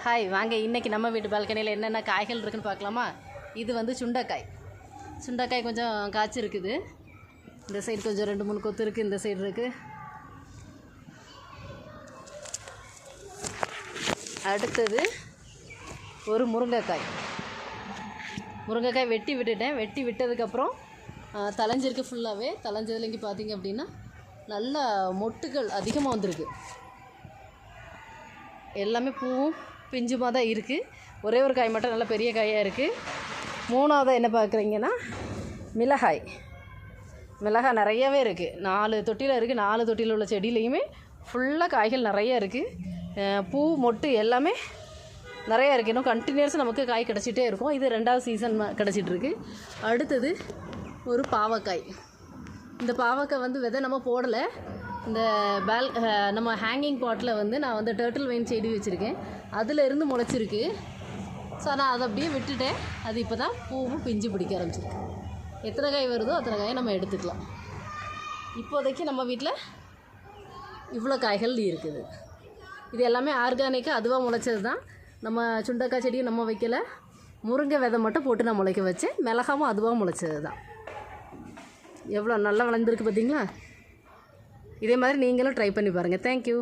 Hi வாங்க இன்றைக்கி நம்ம வீட்டு பால்கனியில் என்னென்ன காய்கள் இருக்குதுன்னு பார்க்கலாமா. இது வந்து சுண்டைக்காய் கொஞ்சம் காய்ச்சிருக்குது. இந்த சைடு கொஞ்சம் 2-3 கொத்து இருக்குது, இந்த சைடு இருக்குது. அடுத்தது ஒரு முருங்கைக்காய் வெட்டி விட்டுட்டேன். வெட்டி விட்டதுக்கப்புறம் தளைஞ்சிருக்கு. ஃபுல்லாகவே தளைஞ்சதில் இங்கே பார்த்தீங்க அப்படின்னா நல்லா மொட்டுகள் அதிகமாக வந்திருக்கு. எல்லாமே பூவும் பிஞ்சுமாக தான் இருக்குது. ஒரே ஒரு காய் மட்டும் நல்ல பெரிய காயாக இருக்குது. மூணாவதாக என்ன பார்க்குறீங்கன்னா மிளகாய் நிறையவே இருக்குது. 4 தொட்டியில் இருக்குது. 4 தொட்டியில் உள்ள செடியிலையுமே ஃபுல்லாக காய்கள் நிறைய இருக்குது. பூ மொட்டு எல்லாமே நிறையா இருக்குது. இன்னும் கண்டினியூஸாக நமக்கு காய் கிடச்சிட்டே இருக்கும். இது 2வது சீசன் கிடச்சிட்ருக்கு. அடுத்தது ஒரு பாவக்காய். இந்த பாவக்காய் வந்து விதை நம்ம போடலை. இந்த நம்ம ஹேங்கிங் பாட்டில் வந்து நான் வந்து டர்ட்டில் வைன் செடி வச்சுருக்கேன். அதில் இருந்து முளைச்சிருக்கு. ஸோ நான் அதை அப்படியே விட்டுட்டேன். அது இப்போ தான் பூவும் பிஞ்சு பிடிக்க ஆரம்பிச்சிருக்கு. எத்தனை காய் வருதோ அத்தனை காயை நம்ம எடுத்துக்கலாம். இப்போதைக்கு நம்ம வீட்டில் இவ்வளோ காய்கள் இருக்குது. இது எல்லாமே ஆர்கானிக்காக அதுவாக முளைச்சது தான். நம்ம சுண்டைக்காய் செடியும் நம்ம வைக்கலை. முருங்கை விதை மட்டும் போட்டு நான் முளைக்க வச்சேன். மிளகாவும் அதுவாக முளைச்சது தான். எவ்வளோ நல்லா வளர்ந்துருக்கு பார்த்தீங்களா. இதே மாதிரி நீங்களும் ட்ரை பண்ணி பாருங்கள். தேங்க்யூ.